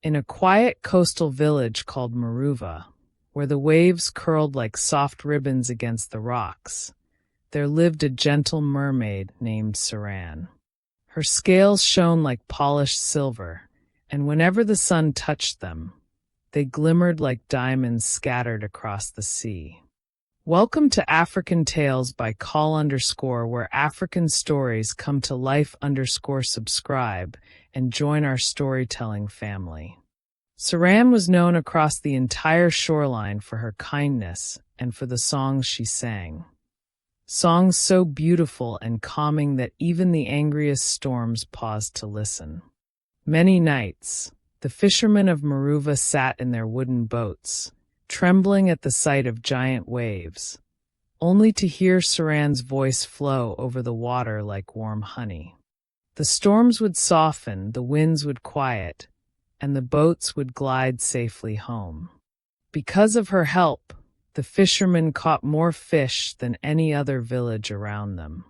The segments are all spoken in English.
In a quiet coastal village called Maruva, where the waves curled like soft ribbons against the rocks, there lived a gentle mermaid named Serin. Her scales shone like polished silver, and whenever the sun touched them, they glimmered like diamonds scattered across the sea. Welcome to African Tales by Khal_, where African stories come to life. Subscribe and join our storytelling family. Serin was known across the entire shoreline for her kindness and for the songs she sang. Songs so beautiful and calming that even the angriest storms paused to listen. Many nights, the fishermen of Maruva sat in their wooden boats, trembling at the sight of giant waves, only to hear Serin's voice flow over the water like warm honey. The storms would soften, the winds would quiet, and the boats would glide safely home. Because of her help, the fishermen caught more fish than any other village around them.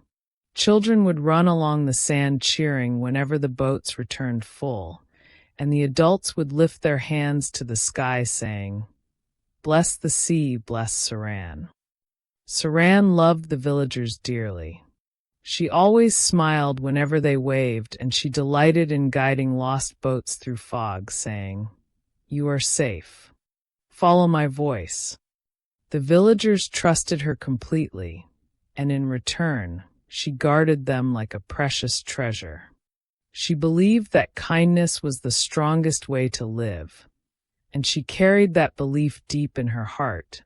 Children would run along the sand cheering whenever the boats returned full, and the adults would lift their hands to the sky saying, "Bless the sea, bless Serin." Serin loved the villagers dearly. She always smiled whenever they waved, and she delighted in guiding lost boats through fog, saying, "You are safe. Follow my voice." The villagers trusted her completely, and in return, she guarded them like a precious treasure. She believed that kindness was the strongest way to live, and she carried that belief deep in her heart,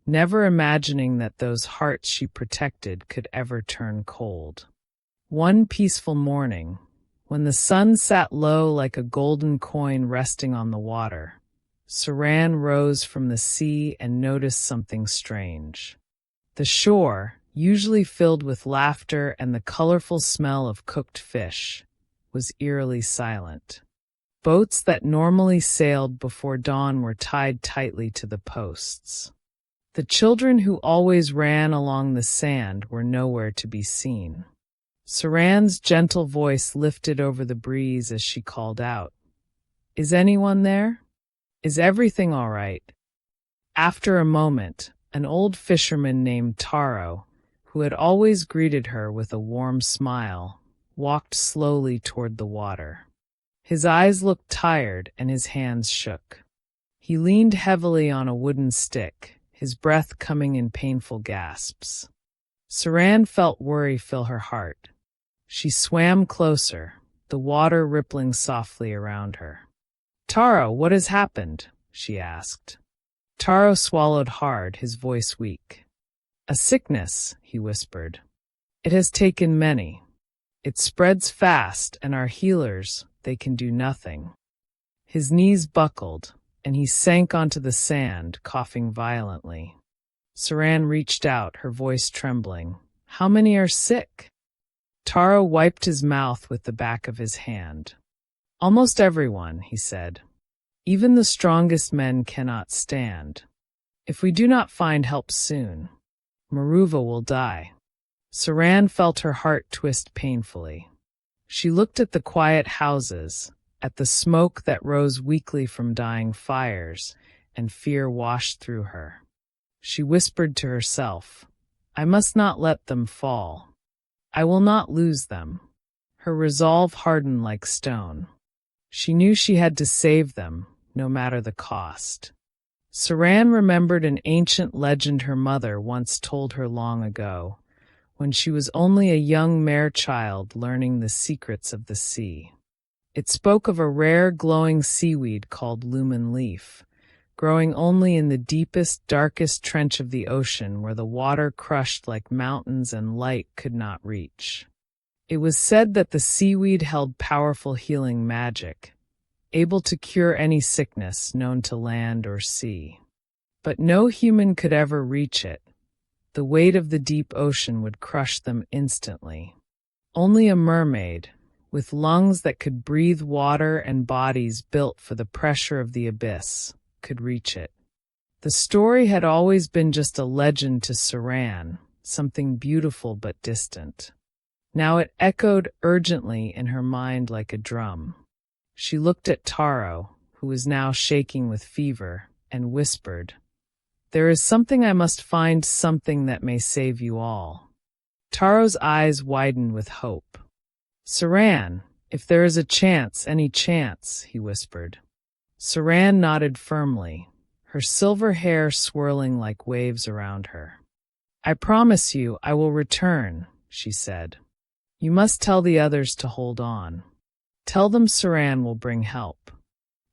never imagining that those hearts she protected could ever turn cold. One peaceful morning, when the sun sat low like a golden coin resting on the water, Serin rose from the sea and noticed something strange. The shore, usually filled with laughter and the colorful smell of cooked fish, was eerily silent. Boats that normally sailed before dawn were tied tightly to the posts. The children who always ran along the sand were nowhere to be seen. Serin's gentle voice lifted over the breeze as she called out, "Is anyone there? Is everything all right?" After a moment, an old fisherman named Taro, who had always greeted her with a warm smile, walked slowly toward the water. His eyes looked tired and his hands shook. He leaned heavily on a wooden stick, his breath coming in painful gasps. Serin felt worry fill her heart. She swam closer, the water rippling softly around her. "Taro, what has happened?" she asked. Taro swallowed hard, his voice weak. "A sickness," he whispered. "It has taken many. It spreads fast, and our healers, they can do nothing." His knees buckled, and he sank onto the sand, coughing violently. Serin reached out, her voice trembling. "How many are sick?" Taro wiped his mouth with the back of his hand. "Almost everyone," he said. "Even the strongest men cannot stand. If we do not find help soon, Maruva will die." Serin felt her heart twist painfully. She looked at the quiet houses, at the smoke that rose weakly from dying fires, and fear washed through her. She whispered to herself, "I must not let them fall. I will not lose them." Her resolve hardened like stone. She knew she had to save them, no matter the cost. Serin remembered an ancient legend her mother once told her long ago, when she was only a young mere child learning the secrets of the sea. It spoke of a rare glowing seaweed called lumen leaf, growing only in the deepest, darkest trench of the ocean where the water crushed like mountains and light could not reach. It was said that the seaweed held powerful healing magic, able to cure any sickness known to land or sea. But no human could ever reach it. The weight of the deep ocean would crush them instantly. Only a mermaid, with lungs that could breathe water and bodies built for the pressure of the abyss, could reach it. The story had always been just a legend to Serin, something beautiful but distant. Now it echoed urgently in her mind like a drum. She looked at Taro, who was now shaking with fever, and whispered, "There is something I must find, something that may save you all." Taro's eyes widened with hope. "Serin, if there is a chance, any chance," he whispered. Serin nodded firmly, her silver hair swirling like waves around her. "I promise you I will return," she said. "You must tell the others to hold on. Tell them Serin will bring help."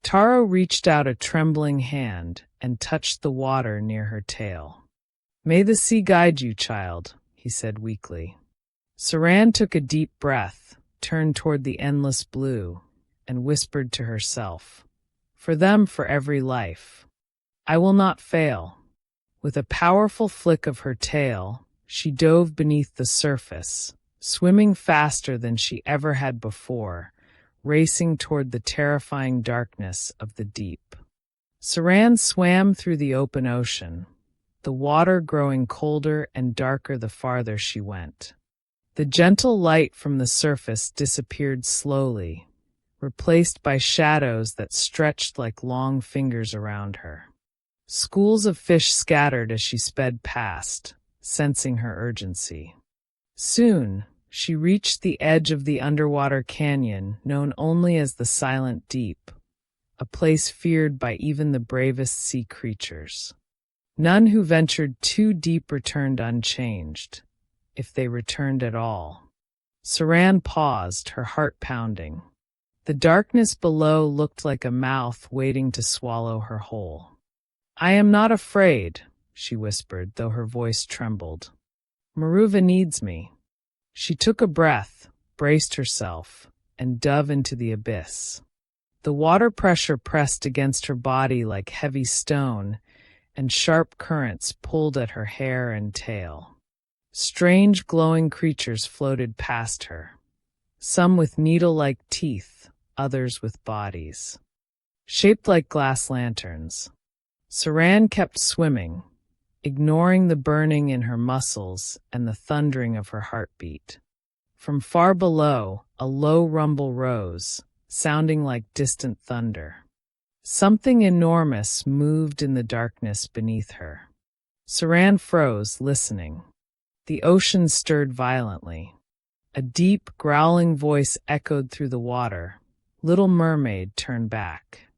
Taro reached out a trembling hand and touched the water near her tail. "May the sea guide you, child," he said weakly. Serin took a deep breath, turned toward the endless blue, and whispered to herself, "For them, for every life. I will not fail." With a powerful flick of her tail, she dove beneath the surface, swimming faster than she ever had before, racing toward the terrifying darkness of the deep. Serin swam through the open ocean, the water growing colder and darker the farther she went. The gentle light from the surface disappeared slowly, replaced by shadows that stretched like long fingers around her. Schools of fish scattered as she sped past, sensing her urgency. Soon, she reached the edge of the underwater canyon known only as the Silent Deep, a place feared by even the bravest sea creatures. None who ventured too deep returned unchanged, if they returned at all. Serin paused, her heart pounding. The darkness below looked like a mouth waiting to swallow her whole. "I am not afraid," she whispered, though her voice trembled. "Maruva needs me." She took a breath, braced herself, and dove into the abyss. The water pressure pressed against her body like heavy stone, and sharp currents pulled at her hair and tail. Strange glowing creatures floated past her, some with needle-like teeth, others with bodies shaped like glass lanterns. Serin kept swimming, ignoring the burning in her muscles and the thundering of her heartbeat. From far below, a low rumble rose, sounding like distant thunder. Something enormous moved in the darkness beneath her. Serin froze, listening. The ocean stirred violently. A deep, growling voice echoed through the water. "Little mermaid, turn back."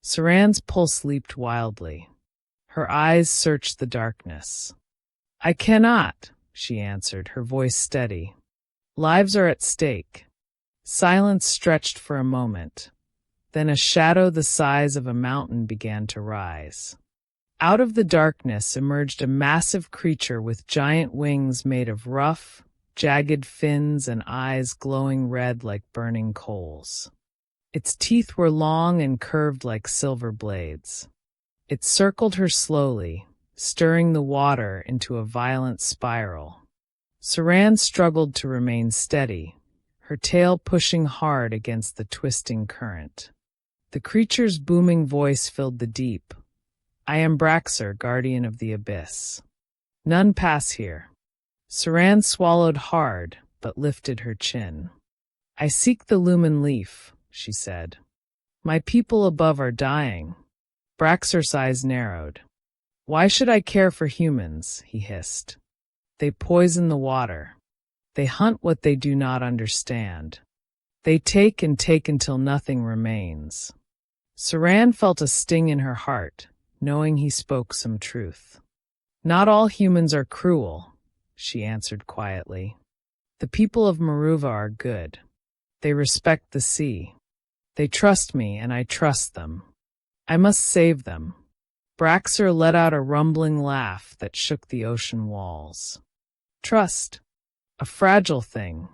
Serin's pulse leaped wildly. Her eyes searched the darkness. "I cannot," she answered, her voice steady. "Lives are at stake." Silence stretched for a moment. Then a shadow the size of a mountain began to rise. Out of the darkness emerged a massive creature with giant wings made of rough, jagged fins and eyes glowing red like burning coals. Its teeth were long and curved like silver blades. It circled her slowly, stirring the water into a violent spiral. Serin struggled to remain steady, her tail pushing hard against the twisting current. The creature's booming voice filled the deep. "I am Braxer, guardian of the abyss. None pass here." Serin swallowed hard, but lifted her chin. "I seek the lumen leaf," she said. "My people above are dying." Braxer's eyes narrowed. "Why should I care for humans?" he hissed. "They poison the water. They hunt what they do not understand. They take and take until nothing remains." Serin felt a sting in her heart, knowing he spoke some truth. "Not all humans are cruel," she answered quietly. "The people of Maruva are good. They respect the sea. They trust me, and I trust them. I must save them." Braxer let out a rumbling laugh that shook the ocean walls. "Trust. A fragile thing.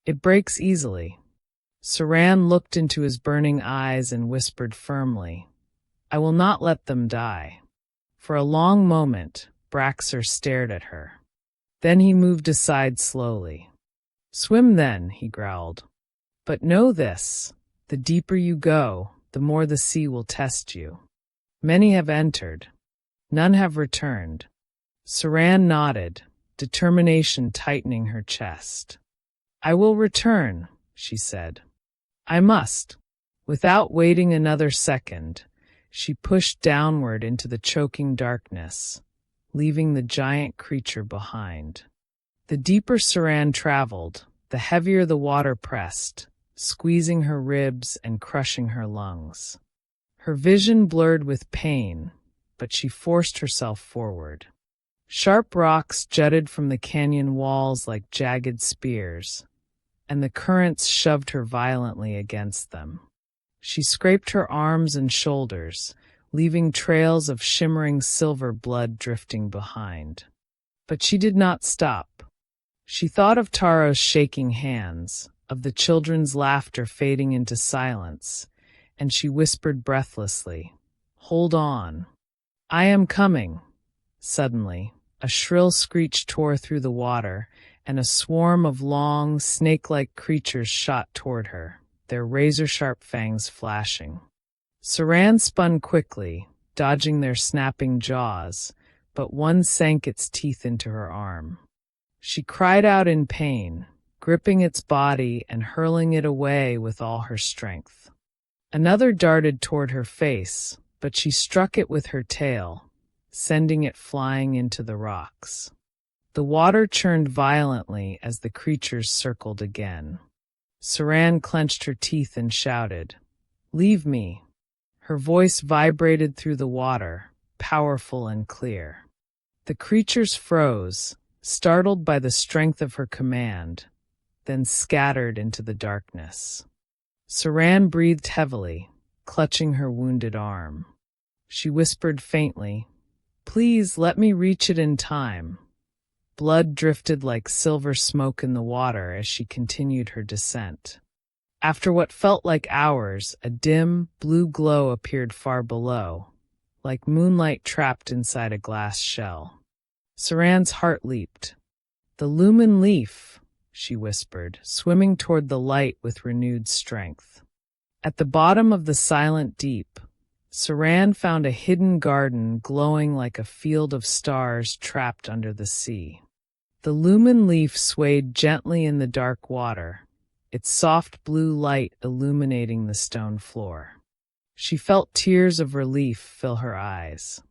It breaks easily." Serin looked into his burning eyes and whispered firmly, "I will not let them die." For a long moment, Braxer stared at her. Then he moved aside slowly. "Swim then," he growled. "But know this, the deeper you go, the more the sea will test you. Many have entered. None have returned." Serin nodded, determination tightening her chest. "I will return," she said. "I must. Without waiting another second, she pushed downward into the choking darkness, leaving the giant creature behind. The deeper Serin traveled, the heavier the water pressed, squeezing her ribs and crushing her lungs. Her vision blurred with pain, but she forced herself forward. Sharp rocks jutted from the canyon walls like jagged spears, and the currents shoved her violently against them. She scraped her arms and shoulders, leaving trails of shimmering silver blood drifting behind. But she did not stop. She thought of Taro's shaking hands, of the children's laughter fading into silence, and she whispered breathlessly, "Hold on. I am coming." Suddenly, a shrill screech tore through the water, and a swarm of long, snake-like creatures shot toward her, their razor-sharp fangs flashing. Serin spun quickly, dodging their snapping jaws, but one sank its teeth into her arm. She cried out in pain, gripping its body and hurling it away with all her strength. Another darted toward her face, but she struck it with her tail, sending it flying into the rocks. The water churned violently as the creatures circled again. Serin clenched her teeth and shouted, "Leave me." Her voice vibrated through the water, powerful and clear. The creatures froze, startled by the strength of her command, then scattered into the darkness. Serin breathed heavily, clutching her wounded arm. She whispered faintly, "Please let me reach it in time." Blood drifted like silver smoke in the water as she continued her descent. After what felt like hours, a dim, blue glow appeared far below, like moonlight trapped inside a glass shell. Serin's heart leaped. "The lumen leaf," she whispered, swimming toward the light with renewed strength. At the bottom of the silent deep, Serin found a hidden garden glowing like a field of stars trapped under the sea. The lumen leaf swayed gently in the dark water, its soft blue light illuminating the stone floor. She felt tears of relief fill her eyes.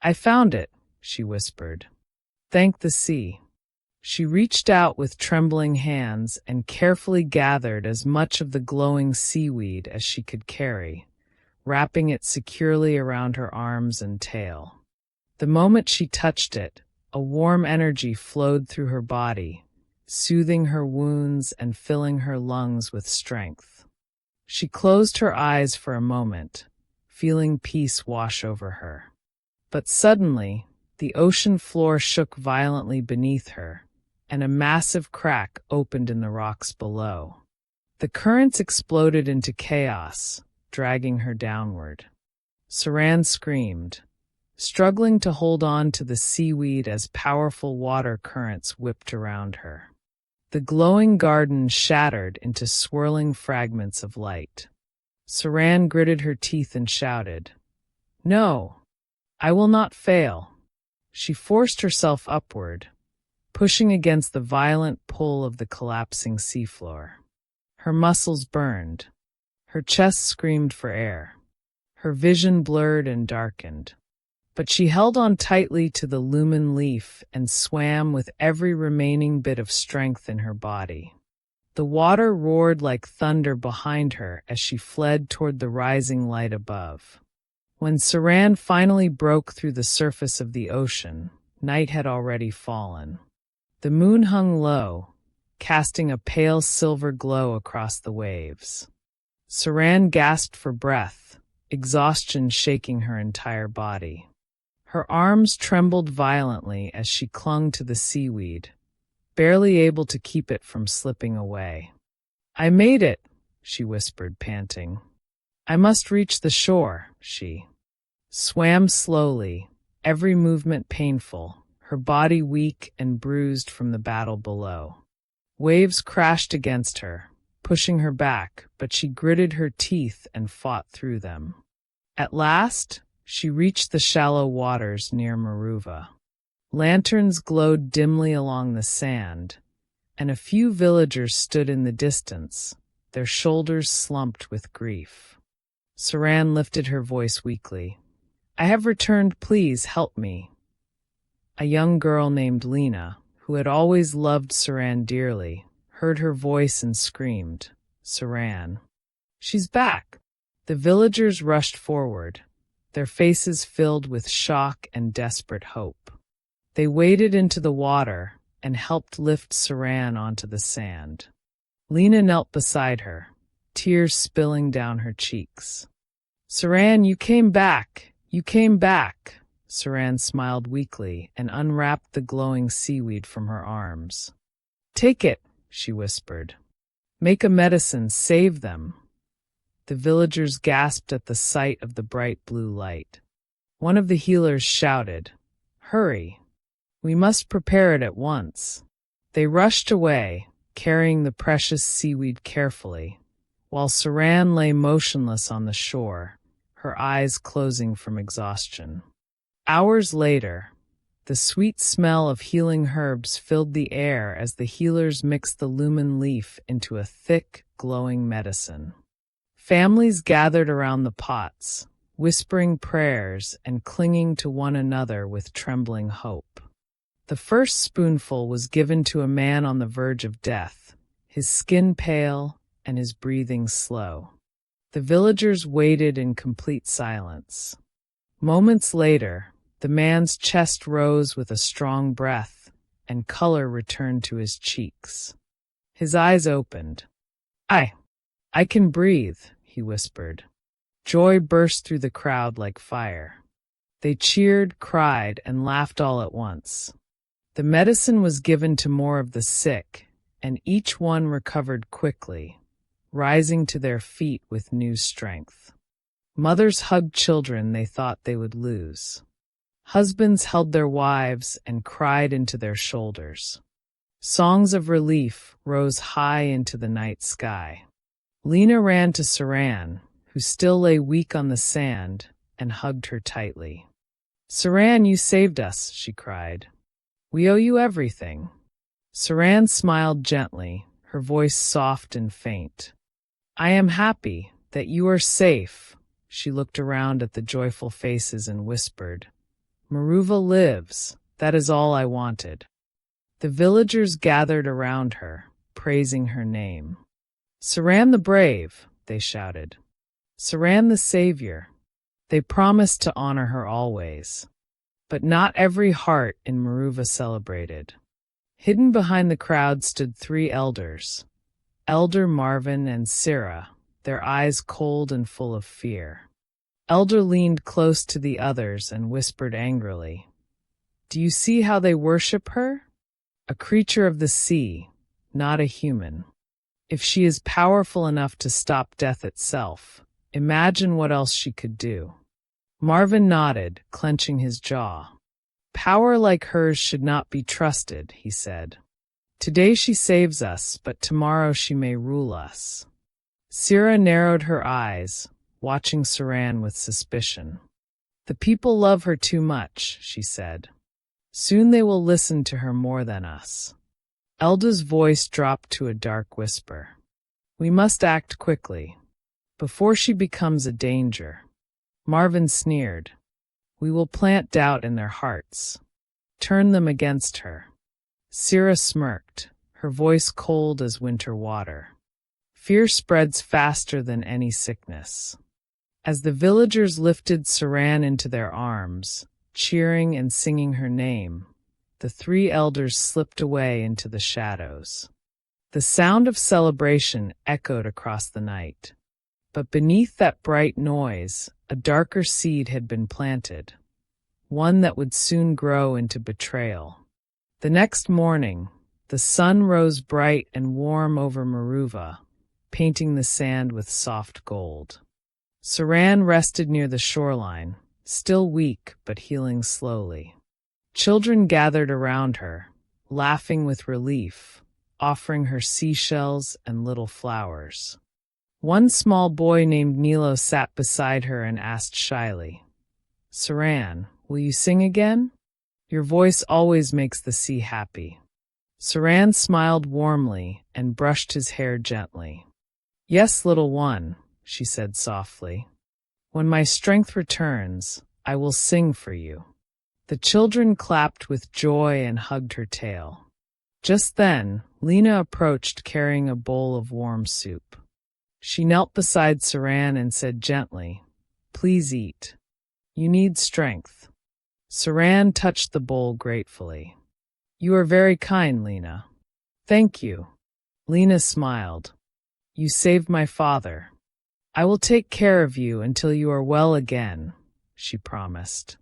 "I found it," she whispered. "Thank the sea." She reached out with trembling hands and carefully gathered as much of the glowing seaweed as she could carry, wrapping it securely around her arms and tail. The moment she touched it, a warm energy flowed through her body, soothing her wounds and filling her lungs with strength. She closed her eyes for a moment, feeling peace wash over her. But suddenly, the ocean floor shook violently beneath her, and a massive crack opened in the rocks below. The currents exploded into chaos, dragging her downward. Serin screamed, struggling to hold on to the seaweed as powerful water currents whipped around her. The glowing garden shattered into swirling fragments of light. Serin gritted her teeth and shouted, "No, I will not fail." She forced herself upward, pushing against the violent pull of the collapsing seafloor. Her muscles burned. Her chest screamed for air. Her vision blurred and darkened. But she held on tightly to the lumen leaf and swam with every remaining bit of strength in her body. The water roared like thunder behind her as she fled toward the rising light above. When Serin finally broke through the surface of the ocean, night had already fallen. The moon hung low, casting a pale silver glow across the waves. Serin gasped for breath, exhaustion shaking her entire body. Her arms trembled violently as she clung to the seaweed, barely able to keep it from slipping away. "I made it," she whispered, panting. "I must reach the shore." She swam slowly, every movement painful, her body weak and bruised from the battle below. Waves crashed against her, pushing her back, but she gritted her teeth and fought through them. At last, she reached the shallow waters near Maruva. Lanterns glowed dimly along the sand, and a few villagers stood in the distance, their shoulders slumped with grief. Serin lifted her voice weakly. "I have returned, please help me." A young girl named Lena, who had always loved Serin dearly, heard her voice and screamed, "Serin! She's back!" The villagers rushed forward, their faces filled with shock and desperate hope. They waded into the water and helped lift Serin onto the sand. Lena knelt beside her, tears spilling down her cheeks. "Serin, you came back! You came back!" Serin smiled weakly and unwrapped the glowing seaweed from her arms. "Take it," she whispered. "Make a medicine, save them." The villagers gasped at the sight of the bright blue light. One of the healers shouted, "Hurry! We must prepare it at once." They rushed away, carrying the precious seaweed carefully, while Serin lay motionless on the shore, her eyes closing from exhaustion. Hours later, the sweet smell of healing herbs filled the air as the healers mixed the lumen leaf into a thick, glowing medicine. Families gathered around the pots, whispering prayers and clinging to one another with trembling hope. The first spoonful was given to a man on the verge of death, his skin pale and his breathing slow. The villagers waited in complete silence. Moments later, the man's chest rose with a strong breath, and color returned to his cheeks. His eyes opened. I can breathe," he whispered. Joy burst through the crowd like fire. They cheered, cried, and laughed all at once. The medicine was given to more of the sick, and each one recovered quickly, rising to their feet with new strength. Mothers hugged children they thought they would lose. Husbands held their wives and cried into their shoulders. Songs of relief rose high into the night sky. Lena ran to Serin, who still lay weak on the sand, and hugged her tightly. "Serin, you saved us," she cried. "We owe you everything." Serin smiled gently, her voice soft and faint. "I am happy that you are safe." She looked around at the joyful faces and whispered, "Maruva lives. That is all I wanted." The villagers gathered around her, praising her name. "Serin the brave," they shouted. "Serin the savior." They promised to honor her always. But not every heart in Maruva celebrated. Hidden behind the crowd stood three elders, Elder Marvin and Sira, their eyes cold and full of fear. Elder leaned close to the others and whispered angrily, "Do you see how they worship her? A creature of the sea, not a human. If she is powerful enough to stop death itself, imagine what else she could do." Marvin nodded, clenching his jaw. "Power like hers should not be trusted," he said. "Today she saves us, but tomorrow she may rule us." Sira narrowed her eyes, watching Serin with suspicion. "The people love her too much," she said. "Soon they will listen to her more than us." Elda's voice dropped to a dark whisper. "We must act quickly, before she becomes a danger." Marvin sneered. "We will plant doubt in their hearts, turn them against her." Sira smirked, her voice cold as winter water. "Fear spreads faster than any sickness." As the villagers lifted Serin into their arms, cheering and singing her name, the three elders slipped away into the shadows. The sound of celebration echoed across the night. But beneath that bright noise, a darker seed had been planted, one that would soon grow into betrayal. The next morning, the sun rose bright and warm over Maruva, painting the sand with soft gold. Serin rested near the shoreline, still weak but healing slowly. Children gathered around her, laughing with relief, offering her seashells and little flowers. One small boy named Nilo sat beside her and asked shyly, "Serin, will you sing again? Your voice always makes the sea happy." Serin smiled warmly and brushed his hair gently. Yes, little one, she said softly. When my strength returns, I will sing for you. The children clapped with joy and hugged her tail. Just then, Lena approached carrying a bowl of warm soup. She knelt beside Serin and said gently, "Please eat. You need strength." Serin touched the bowl gratefully. "You are very kind, Lena." "Thank you." Lena smiled. "You saved my father. I will take care of you until you are well again," she promised.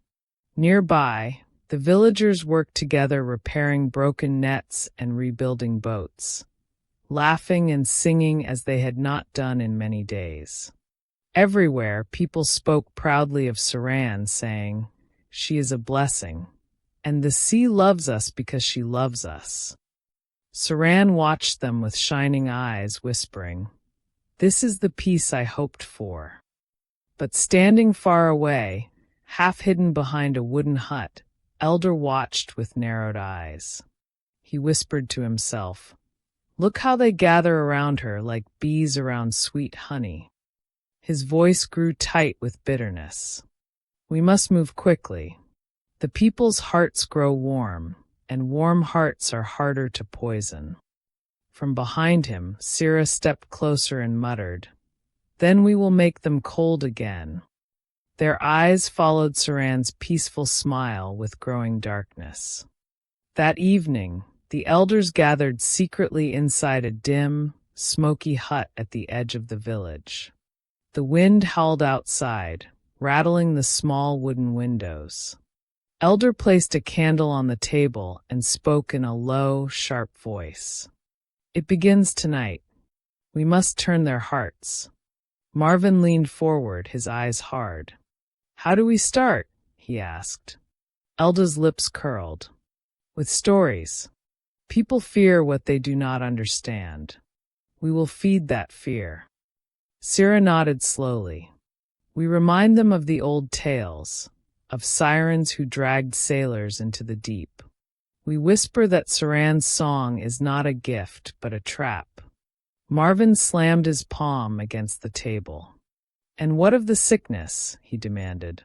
Nearby, the villagers worked together repairing broken nets and rebuilding boats, laughing and singing as they had not done in many days. Everywhere, people spoke proudly of Serin, saying, "She is a blessing, and the sea loves us because she loves us." Serin watched them with shining eyes, whispering, "This is the peace I hoped for." But standing far away, half hidden behind a wooden hut, Elder watched with narrowed eyes. He whispered to himself, "Look how they gather around her like bees around sweet honey." His voice grew tight with bitterness. "We must move quickly. The people's hearts grow warm, and warm hearts are harder to poison." From behind him, Sira stepped closer and muttered, "Then we will make them cold again." Their eyes followed Serin's peaceful smile with growing darkness. That evening, the elders gathered secretly inside a dim, smoky hut at the edge of the village. The wind howled outside, rattling the small wooden windows. Elder placed a candle on the table and spoke in a low, sharp voice. "It begins tonight. We must turn their hearts." Marvin leaned forward, his eyes hard. "How do we start?" he asked. Elda's lips curled. "With stories. People fear what they do not understand. We will feed that fear." Sira nodded slowly. "We remind them of the old tales, of sirens who dragged sailors into the deep. We whisper that Serin's song is not a gift, but a trap." Marvin slammed his palm against the table. "And what of the sickness?" he demanded.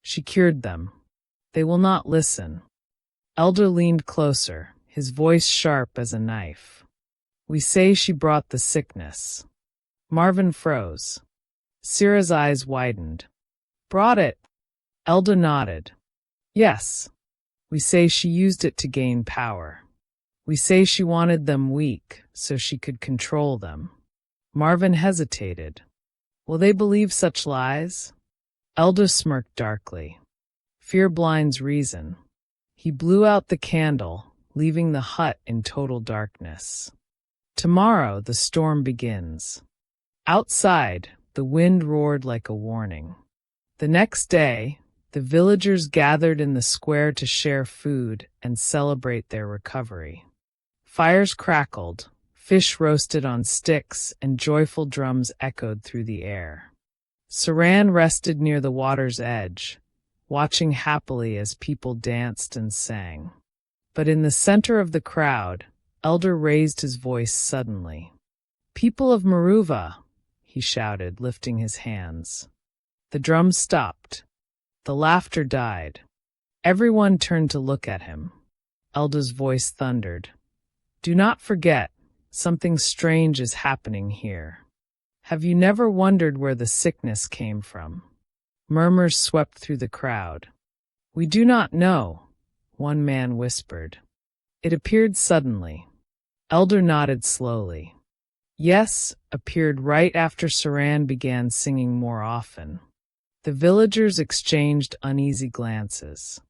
"She cured them. They will not listen." Elder leaned closer, his voice sharp as a knife. "We say she brought the sickness." Marvin froze. Sira's eyes widened. "Brought it?" Elder nodded. "Yes. We say she used it to gain power. We say she wanted them weak so she could control them." Marvin hesitated. "Will they believe such lies?" Elder smirked darkly. "Fear blinds reason." He blew out the candle, leaving the hut in total darkness. "Tomorrow the storm begins." Outside, the wind roared like a warning. The next day, the villagers gathered in the square to share food and celebrate their recovery. Fires crackled, fish roasted on sticks, and joyful drums echoed through the air. Serin rested near the water's edge, watching happily as people danced and sang. But in the center of the crowd, Elder raised his voice suddenly. "People of Maruva," he shouted, lifting his hands. The drums stopped. The laughter died. Everyone turned to look at him. Elder's voice thundered. "Do not forget, something strange is happening here. Have you never wondered where the sickness came from?" Murmurs swept through the crowd. "We do not know," one man whispered. "It appeared suddenly." Elder nodded slowly. "Yes, appeared right after Serin began singing more often." The villagers exchanged uneasy glances.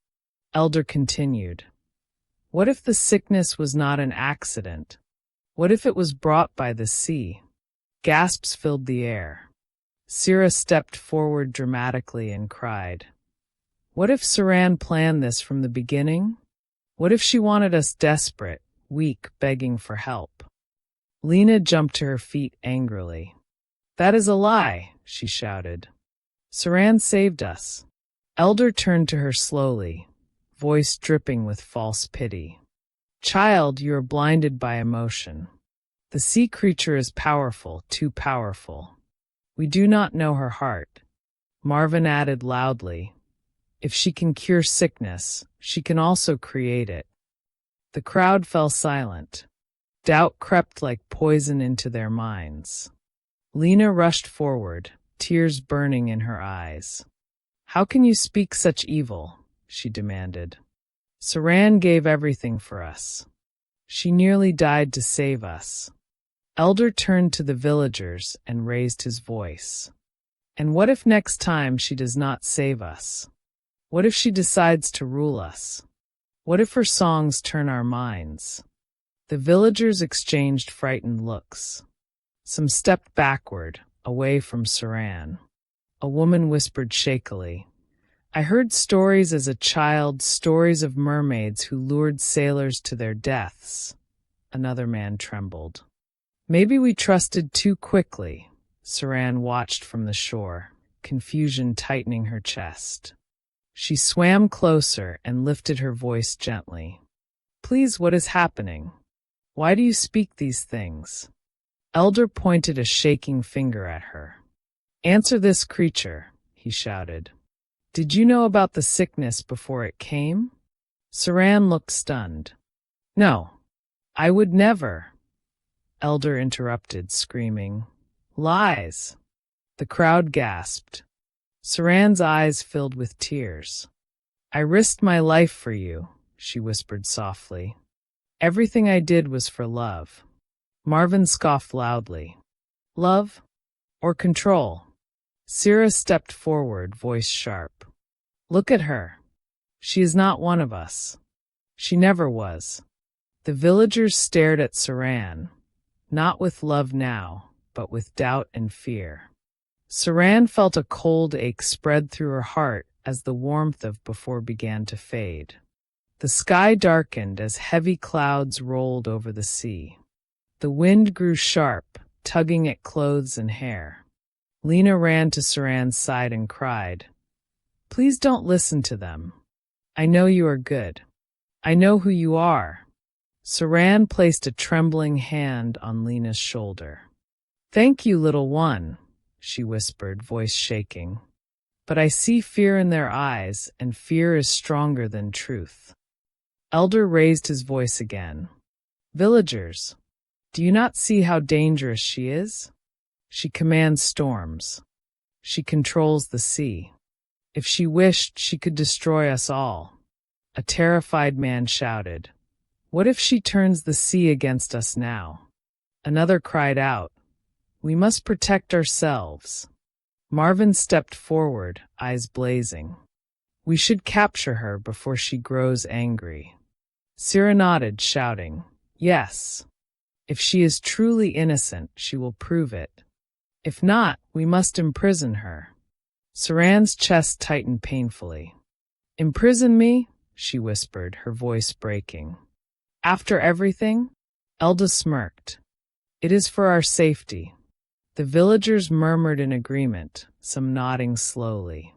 Elder continued. "What if the sickness was not an accident? What if it was brought by the sea?" Gasps filled the air. Sira stepped forward dramatically and cried, "What if Serin planned this from the beginning? What if she wanted us desperate, weak, begging for help?" Lena jumped to her feet angrily. "That is a lie," she shouted. "Serin saved us." Elder turned to her slowly, voice dripping with false pity. "Child, you are blinded by emotion. The sea creature is powerful, too powerful. We do not know her heart. Marvin added loudly, if she can cure sickness, she can also create it. The crowd fell silent. Doubt crept like poison into their minds. Lena rushed forward, tears burning in her eyes. How can you speak such evil? She demanded. Serin gave everything for us. She nearly died to save us. Elder turned to the villagers and raised his voice. And what if next time she does not save us? What if she decides to rule us? What if her songs turn our minds? The villagers exchanged frightened looks. Some stepped backward, away from Serin. A woman whispered shakily, I heard stories as a child, stories of mermaids who lured sailors to their deaths. Another man trembled. Maybe we trusted too quickly. Serin watched from the shore, confusion tightening her chest. She swam closer and lifted her voice gently. Please, what is happening? Why do you speak these things? Elder pointed a shaking finger at her. Answer this creature, he shouted. Did you know about the sickness before it came? Serin looked stunned. No, I would never. Elder interrupted, screaming, Lies! The crowd gasped. Serin's eyes filled with tears. I risked my life for you, she whispered softly. Everything I did was for love. Marvin scoffed loudly. Love? Or control? Sira stepped forward, voice sharp. Look at her. She is not one of us. She never was. The villagers stared at Serin, not with love now, but with doubt and fear. Serin felt a cold ache spread through her heart as the warmth of before began to fade. The sky darkened as heavy clouds rolled over the sea. The wind grew sharp, tugging at clothes and hair. Lena ran to Serin's side and cried, Please don't listen to them. I know you are good. I know who you are. Serin placed a trembling hand on Lena's shoulder. Thank you, little one, she whispered, voice shaking. But I see fear in their eyes, and fear is stronger than truth. Elder raised his voice again. Villagers, do you not see how dangerous she is? She commands storms. She controls the sea. If she wished, she could destroy us all. A terrified man shouted, What if she turns the sea against us now? Another cried out, We must protect ourselves. Marvin stepped forward, eyes blazing. We should capture her before she grows angry. Sira nodded, shouting, Yes. If she is truly innocent, she will prove it. If not, we must imprison her. Serin's chest tightened painfully. Imprison me? She whispered, her voice breaking. After everything? Elda smirked. It is for our safety. The villagers murmured in agreement, some nodding slowly.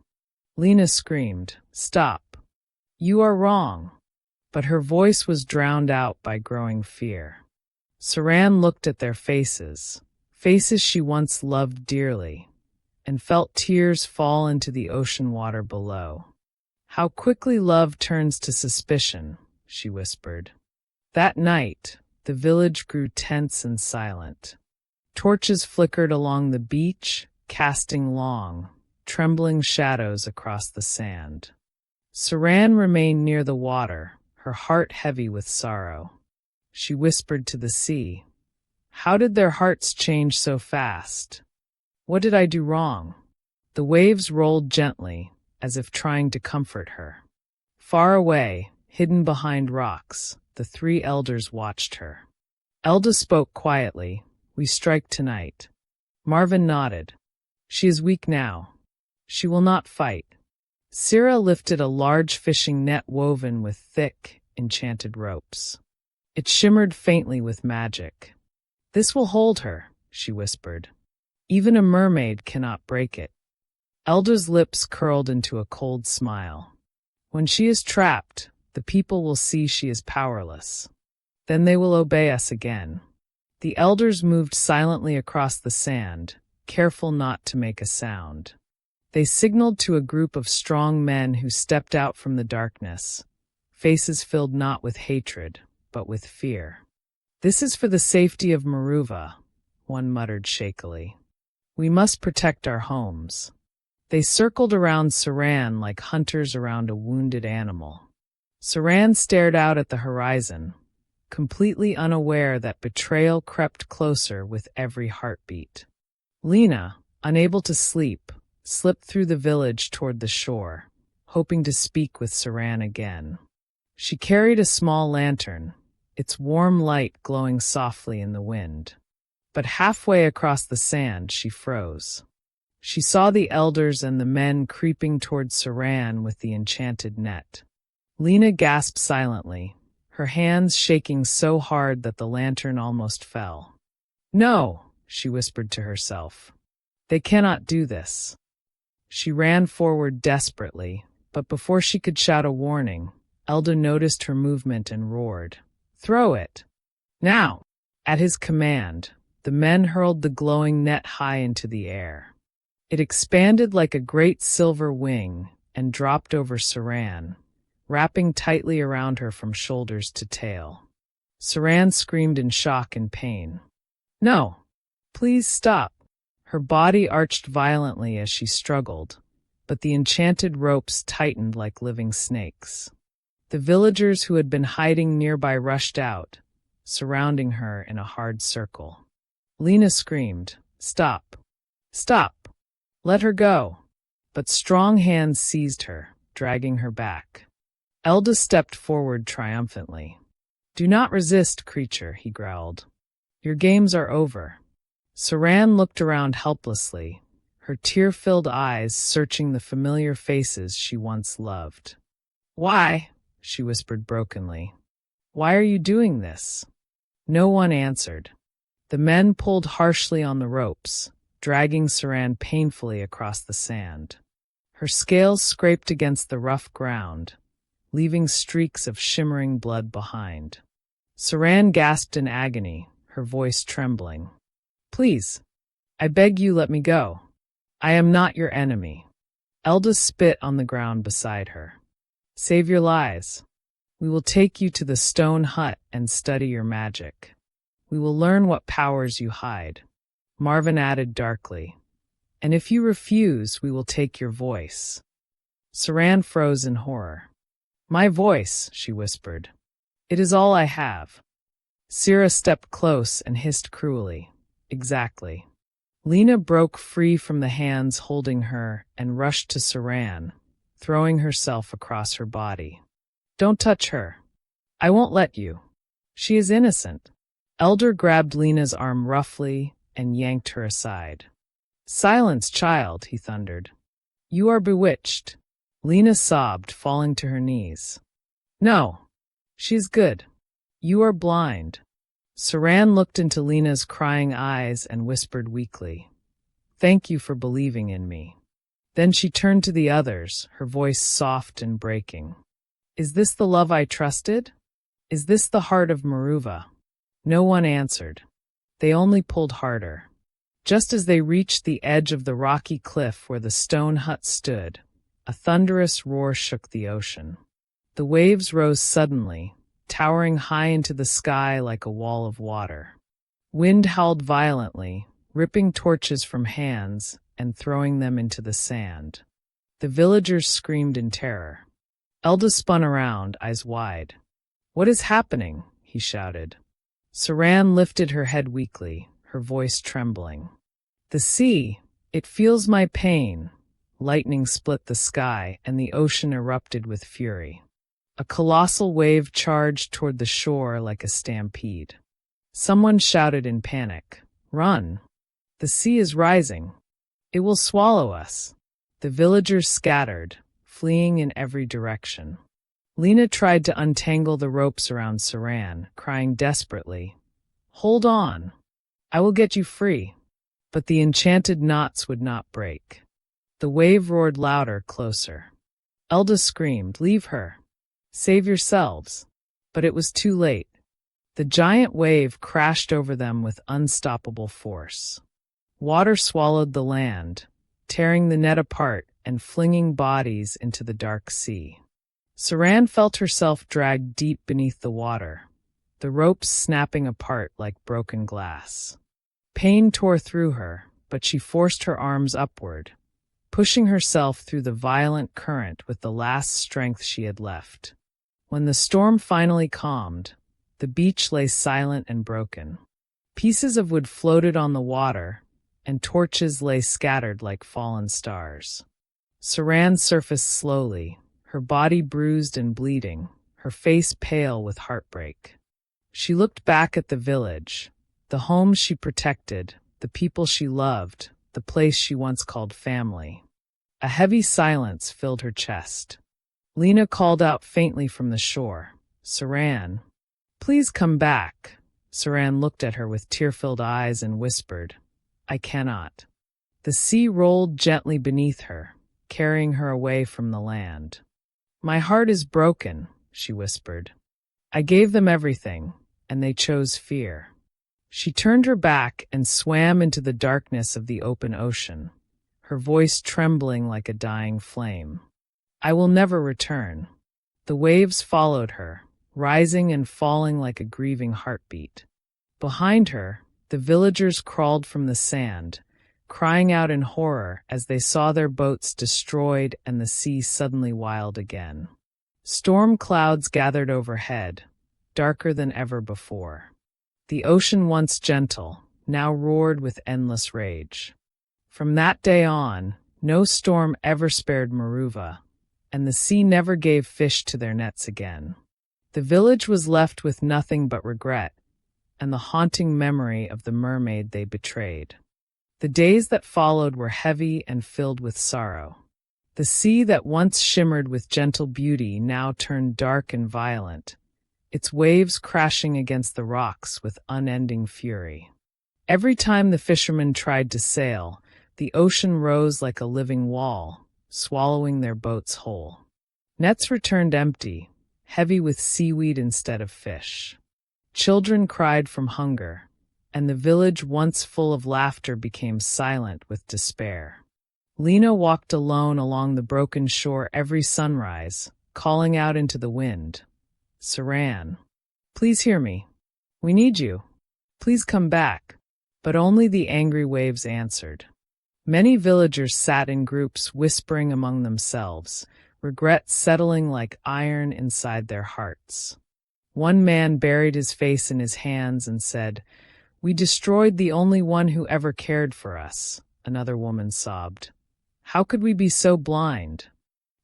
Lena screamed, Stop. You are wrong. But her voice was drowned out by growing fear. Serin looked at their faces, faces she once loved dearly, and felt tears fall into the ocean water below. How quickly love turns to suspicion, she whispered. That night, the village grew tense and silent. Torches flickered along the beach, casting long, trembling shadows across the sand. Serin remained near the water, her heart heavy with sorrow. She whispered to the sea, How did their hearts change so fast? What did I do wrong? The waves rolled gently, as if trying to comfort her. Far away, hidden behind rocks, the three elders watched her. Elda spoke quietly, We strike tonight. Marvin nodded. She is weak now. She will not fight. Sira lifted a large fishing net woven with thick, enchanted ropes. It shimmered faintly with magic. This will hold her, she whispered. Even a mermaid cannot break it. Elda's lips curled into a cold smile. When she is trapped, the people will see she is powerless. Then they will obey us again. The elders moved silently across the sand, careful not to make a sound. They signaled to a group of strong men who stepped out from the darkness, faces filled not with hatred, but with fear. "This is for the safety of Maruva," one muttered shakily. "We must protect our homes." They circled around Serin like hunters around a wounded animal. Serin stared out at the horizon, completely unaware that betrayal crept closer with every heartbeat. Lena, unable to sleep, slipped through the village toward the shore, hoping to speak with Serin again. She carried a small lantern, its warm light glowing softly in the wind. But halfway across the sand she froze. She saw the elders and the men creeping toward Serin with the enchanted net. Lena gasped silently, her hands shaking so hard that the lantern almost fell. "No," she whispered to herself. "They cannot do this." She ran forward desperately, but before she could shout a warning, Elda noticed her movement and roared, "Throw it! Now!" At his command, the men hurled the glowing net high into the air. It expanded like a great silver wing and dropped over Serin, wrapping tightly around her from shoulders to tail. Serin screamed in shock and pain. "No! Please stop!" Her body arched violently as she struggled, but the enchanted ropes tightened like living snakes. The villagers who had been hiding nearby rushed out, surrounding her in a hard circle. Lena screamed, "Stop! Stop! Let her go!" But strong hands seized her, dragging her back. Elda stepped forward triumphantly. "Do not resist, creature," he growled. "Your games are over." Serin looked around helplessly, her tear-filled eyes searching the familiar faces she once loved. "Why?" she whispered brokenly. "Why are you doing this?" No one answered. The men pulled harshly on the ropes, dragging Serin painfully across the sand. Her scales scraped against the rough ground, leaving streaks of shimmering blood behind. Serin gasped in agony, her voice trembling. "Please, I beg you, let me go. I am not your enemy." Elda spit on the ground beside her. "Save your lies. We will take you to the stone hut and study your magic. We will learn what powers you hide." Marvin added darkly, "And if you refuse, we will take your voice." Serin froze in horror. "My voice," she whispered. "It is all I have." Sira stepped close and hissed cruelly, "Exactly." Lena broke free from the hands holding her and rushed to Serin, throwing herself across her body. "Don't touch her. I won't let you. She is innocent." Elder grabbed Lena's arm roughly and yanked her aside. "Silence, child," he thundered. "You are bewitched." Lena sobbed, falling to her knees. "No, she's good. You are blind." Serin looked into Lena's crying eyes and whispered weakly, "Thank you for believing in me." Then she turned to the others, her voice soft and breaking. "Is this the love I trusted? Is this the heart of Maruva?" No one answered. They only pulled harder. Just as they reached the edge of the rocky cliff where the stone hut stood, a thunderous roar shook the ocean. The waves rose suddenly, towering high into the sky like a wall of water. Wind howled violently, ripping torches from hands and throwing them into the sand. The villagers screamed in terror. Elda spun around, eyes wide. "What is happening?" he shouted. Serin lifted her head weakly, her voice trembling. "The sea, it feels my pain." Lightning split the sky, and the ocean erupted with fury. A colossal wave charged toward the shore like a stampede. Someone shouted in panic, "Run! The sea is rising. It will swallow us." The villagers scattered, fleeing in every direction. Lena tried to untangle the ropes around Serin, crying desperately, "Hold on! I will get you free." But the enchanted knots would not break. The wave roared louder, closer. Elda screamed, "Leave her! Save yourselves!" But it was too late. The giant wave crashed over them with unstoppable force. Water swallowed the land, tearing the net apart and flinging bodies into the dark sea. Serin felt herself dragged deep beneath the water, the ropes snapping apart like broken glass. Pain tore through her, but she forced her arms upward, pushing herself through the violent current with the last strength she had left. When the storm finally calmed, the beach lay silent and broken. Pieces of wood floated on the water, and torches lay scattered like fallen stars. Serin surfaced slowly, her body bruised and bleeding, her face pale with heartbreak. She looked back at the village, the home she protected, the people she loved, the place she once called family. A heavy silence filled her chest. Lena called out faintly from the shore, "Serin, please come back." Serin looked at her with tear-filled eyes and whispered, "I cannot." The sea rolled gently beneath her, carrying her away from the land. "My heart is broken," she whispered. "I gave them everything, and they chose fear." She turned her back and swam into the darkness of the open ocean, her voice trembling like a dying flame. "I will never return." The waves followed her, rising and falling like a grieving heartbeat. Behind her, the villagers crawled from the sand, crying out in horror as they saw their boats destroyed and the sea suddenly wild again. Storm clouds gathered overhead, darker than ever before. The ocean, once gentle, now roared with endless rage. From that day on, no storm ever spared Maruva, and the sea never gave fish to their nets again. The village was left with nothing but regret, and the haunting memory of the mermaid they betrayed. The days that followed were heavy and filled with sorrow. The sea that once shimmered with gentle beauty now turned dark and violent, its waves crashing against the rocks with unending fury. Every time the fishermen tried to sail, the ocean rose like a living wall, swallowing their boats whole. Nets returned empty, heavy with seaweed instead of fish. Children cried from hunger, and the village once full of laughter became silent with despair. Lena walked alone along the broken shore every sunrise, calling out into the wind, "Serin, please hear me. We need you. Please come back." But only the angry waves answered. Many villagers sat in groups whispering among themselves, regret settling like iron inside their hearts. One man buried his face in his hands and said, "We destroyed the only one who ever cared for us." Another woman sobbed, "How could we be so blind?"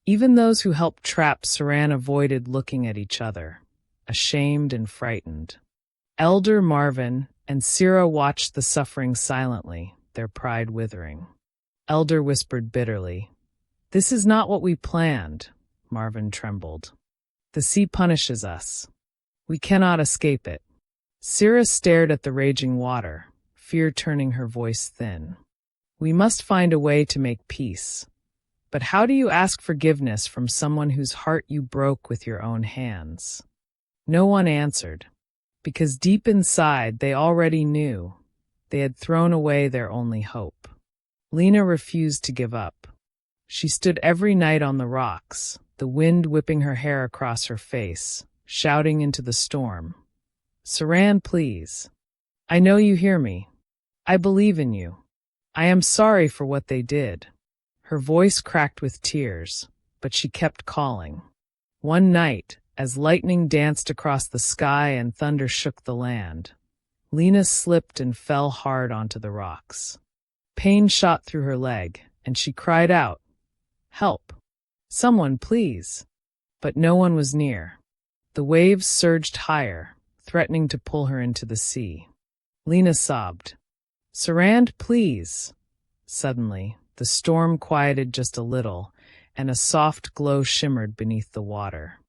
Even those who helped trap Serin avoided looking at each other, ashamed and frightened. Elder Marvin and Sira watched the suffering silently, their pride withering. Elder whispered bitterly, "This is not what we planned." Marvin trembled. "The sea punishes us. We cannot escape it." Sira stared at the raging water, fear turning her voice thin. "We must find a way to make peace. But how do you ask forgiveness from someone whose heart you broke with your own hands?" No one answered, because deep inside they already knew. They had thrown away their only hope. Lena refused to give up. She stood every night on the rocks, the wind whipping her hair across her face, shouting into the storm, "Serin, please. I know you hear me. I believe in you. I am sorry for what they did." Her voice cracked with tears, but she kept calling. One night, as lightning danced across the sky and thunder shook the land, Lena slipped and fell hard onto the rocks. Pain shot through her leg, and she cried out, "Help! Someone, please!" But no one was near. The waves surged higher, threatening to pull her into the sea. Lena sobbed, "Serin, please!" Suddenly, the storm quieted just a little, and a soft glow shimmered beneath the water.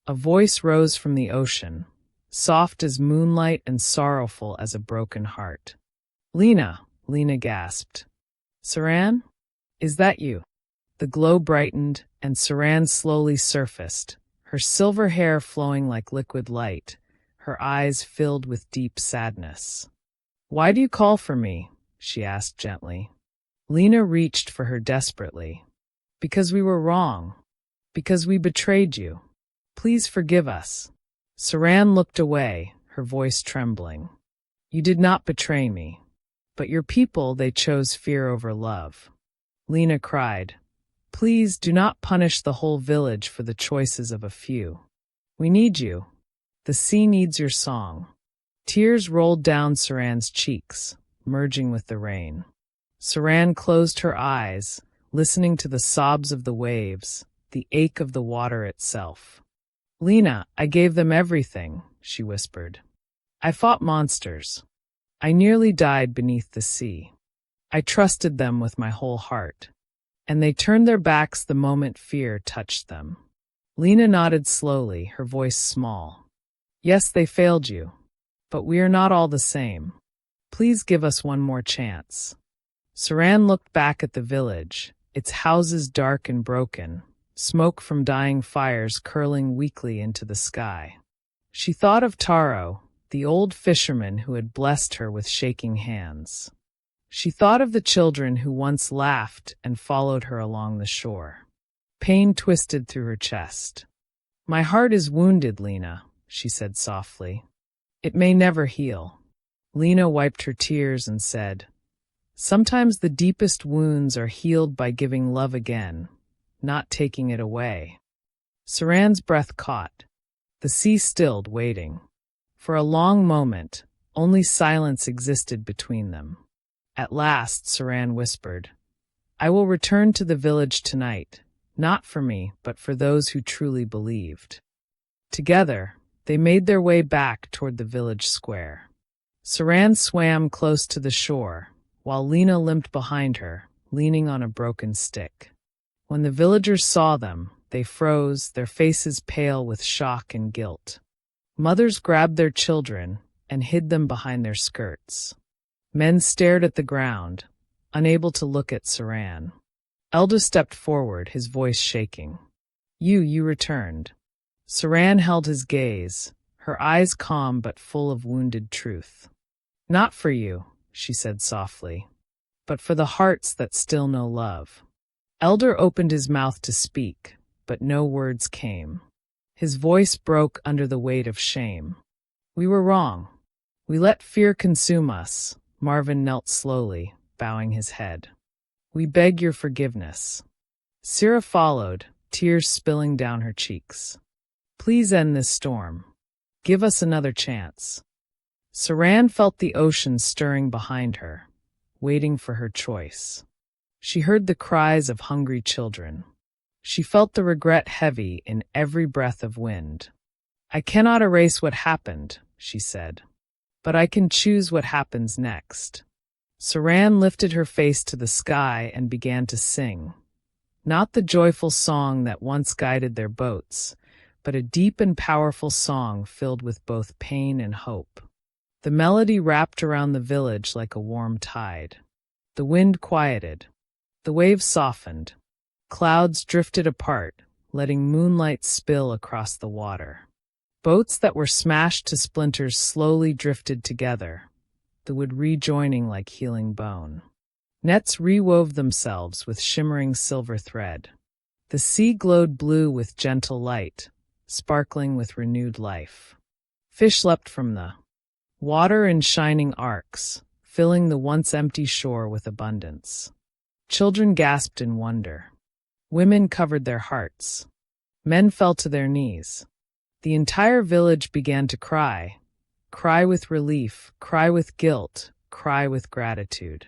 A voice rose from the ocean, soft as moonlight and sorrowful as a broken heart. "Lena," Lena gasped. "Serin? Is that you?" The glow brightened, and Serin slowly surfaced, her silver hair flowing like liquid light, her eyes filled with deep sadness. "Why do you call for me?" she asked gently. Lena reached for her desperately. "Because we were wrong. Because we betrayed you. Please forgive us." Serin looked away, her voice trembling. "You did not betray me. But your people, they chose fear over love." Lena cried, "Please do not punish the whole village for the choices of a few. We need you. The sea needs your song." Tears rolled down Serin's cheeks, merging with the rain. Serin closed her eyes, listening to the sobs of the waves, the ache of the water itself. "Lena, I gave them everything," she whispered. "I fought monsters. I nearly died beneath the sea. I trusted them with my whole heart. And they turned their backs the moment fear touched them." Lena nodded slowly, her voice small. "Yes, they failed you. But we are not all the same. Please give us one more chance." Serin looked back at the village, its houses dark and broken, smoke from dying fires curling weakly into the sky. She thought of Taro, the old fisherman who had blessed her with shaking hands. She thought of the children who once laughed and followed her along the shore. Pain twisted through her chest. "My heart is wounded, Lena," she said softly. "It may never heal." Lena wiped her tears and said, "Sometimes the deepest wounds are healed by giving love again, not taking it away." Serin's breath caught. The sea stilled, waiting. For a long moment, only silence existed between them. At last, Serin whispered, "I will return to the village tonight, not for me, but for those who truly believed." Together, they made their way back toward the village square. Serin swam close to the shore, while Lena limped behind her, leaning on a broken stick. When the villagers saw them, they froze, their faces pale with shock and guilt. Mothers grabbed their children and hid them behind their skirts. Men stared at the ground, unable to look at Serin. Elda stepped forward, his voice shaking. You returned." Serin held his gaze, her eyes calm but full of wounded truth. "Not for you," she said softly, "but for the hearts that still know love." Elder opened his mouth to speak, but no words came. His voice broke under the weight of shame. "We were wrong. We let fear consume us." Marvin knelt slowly, bowing his head. "We beg your forgiveness." Sira followed, tears spilling down her cheeks. "Please end this storm. Give us another chance." Serin felt the ocean stirring behind her, waiting for her choice. She heard the cries of hungry children. She felt the regret heavy in every breath of wind. "I cannot erase what happened," she said, "but I can choose what happens next." Serin lifted her face to the sky and began to sing. Not the joyful song that once guided their boats, but a deep and powerful song filled with both pain and hope. The melody wrapped around the village like a warm tide. The wind quieted. The waves softened. Clouds drifted apart, letting moonlight spill across the water. Boats that were smashed to splinters slowly drifted together, the wood rejoining like healing bone. Nets rewove themselves with shimmering silver thread. The sea glowed blue with gentle light, sparkling with renewed life. Fish leapt from the water in shining arcs, filling the once empty shore with abundance. Children gasped in wonder. Women covered their hearts. Men fell to their knees. The entire village began to cry. Cry with relief, cry with guilt, cry with gratitude.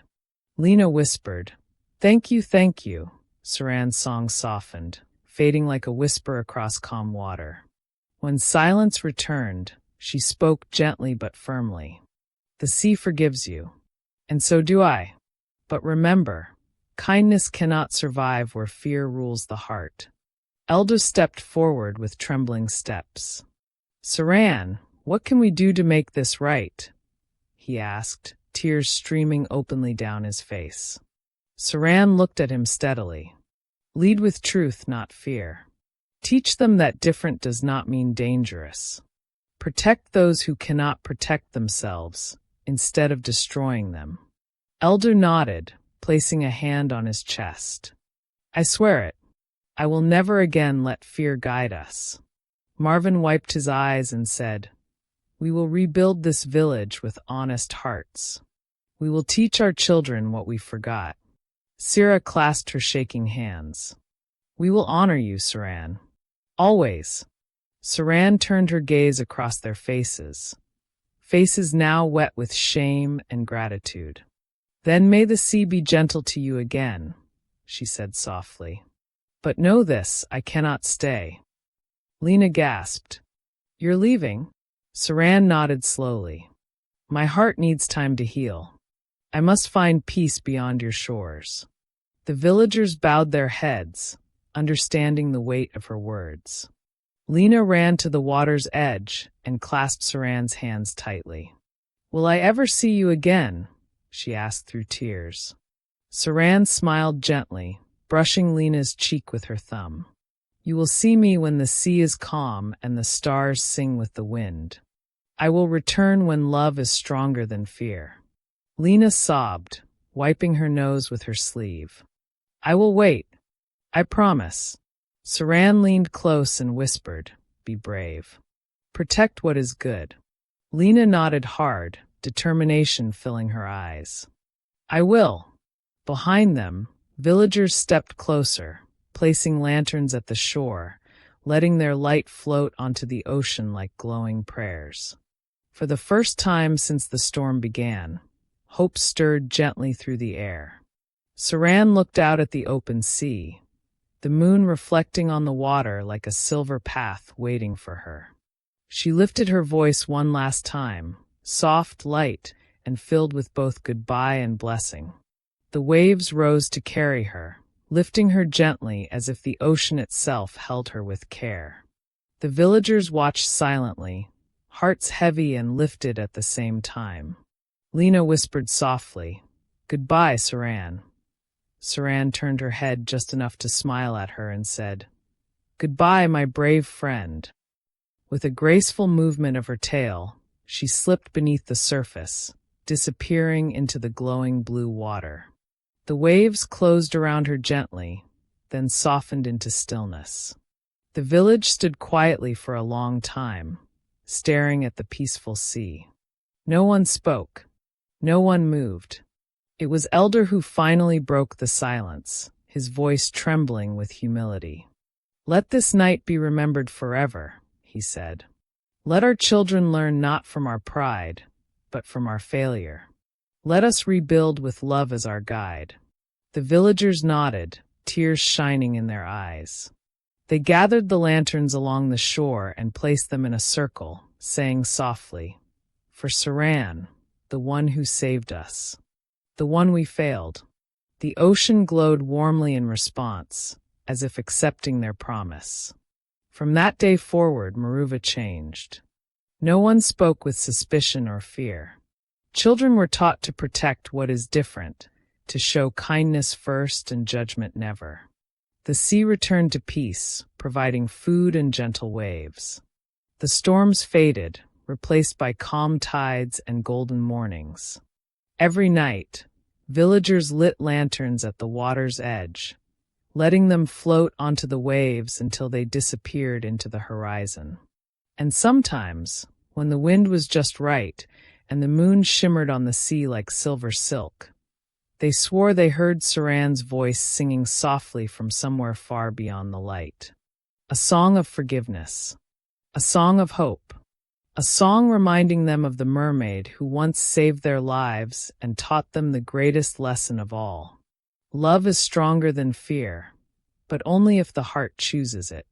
Lena whispered, thank you, thank you." Serin's song softened, fading like a whisper across calm water. When silence returned, she spoke gently but firmly. "The sea forgives you, and so do I. But remember, kindness cannot survive where fear rules the heart." Elda stepped forward with trembling steps. "Serin, what can we do to make this right?" he asked, tears streaming openly down his face. Serin looked at him steadily. "Lead with truth, not fear. Teach them that different does not mean dangerous. Protect those who cannot protect themselves, instead of destroying them. Elder nodded, placing a hand on his chest. I swear it. I will never again let fear guide us. Marvin wiped his eyes and said, We will rebuild this village with honest hearts. We will teach our children what we forgot. Sira clasped her shaking hands. We will honor you, Serin. Always. Serin turned her gaze across their faces. Faces now wet with shame and gratitude. Then may the sea be gentle to you again, she said softly. But know this, I cannot stay. Lena gasped. You're leaving? Serin nodded slowly. My heart needs time to heal. I must find peace beyond your shores. The villagers bowed their heads, understanding the weight of her words. Lena ran to the water's edge and clasped Serin's hands tightly. Will I ever see you again? She asked through tears. Serin smiled gently, brushing Lena's cheek with her thumb. You will see me when the sea is calm and the stars sing with the wind. I will return when love is stronger than fear. Lena sobbed, wiping her nose with her sleeve. I will wait. I promise. Serin leaned close and whispered, Be brave. Protect what is good. Lena nodded hard, determination filling her eyes. I will. Behind them, villagers stepped closer, placing lanterns at the shore, letting their light float onto the ocean like glowing prayers. For the first time since the storm began, hope stirred gently through the air. Serin looked out at the open sea, the moon reflecting on the water like a silver path waiting for her. She lifted her voice one last time, soft, light, and filled with both goodbye and blessing. The waves rose to carry her, lifting her gently as if the ocean itself held her with care. The villagers watched silently, hearts heavy and lifted at the same time. Lena whispered softly, Goodbye, Serin. Serin turned her head just enough to smile at her and said, Goodbye, my brave friend. With a graceful movement of her tail, she slipped beneath the surface, disappearing into the glowing blue water. The waves closed around her gently, then softened into stillness. The village stood quietly for a long time, staring at the peaceful sea. No one spoke. No one moved. It was Elder who finally broke the silence, his voice trembling with humility. Let this night be remembered forever, he said. Let our children learn not from our pride, but from our failure. Let us rebuild with love as our guide. The villagers nodded, tears shining in their eyes. They gathered the lanterns along the shore and placed them in a circle, saying softly, For Serin, the one who saved us. The one we failed. The ocean glowed warmly in response, as if accepting their promise. From that day forward, Maruva changed. No one spoke with suspicion or fear. Children were taught to protect what is different, to show kindness first and judgment never. The sea returned to peace, providing food and gentle waves. The storms faded, replaced by calm tides and golden mornings. Every night, villagers lit lanterns at the water's edge, letting them float onto the waves until they disappeared into the horizon. And sometimes, when the wind was just right and the moon shimmered on the sea like silver silk, they swore they heard Serin's voice singing softly from somewhere far beyond the light. A song of forgiveness. A song of hope. A song reminding them of the mermaid who once saved their lives and taught them the greatest lesson of all. Love is stronger than fear, but only if the heart chooses it.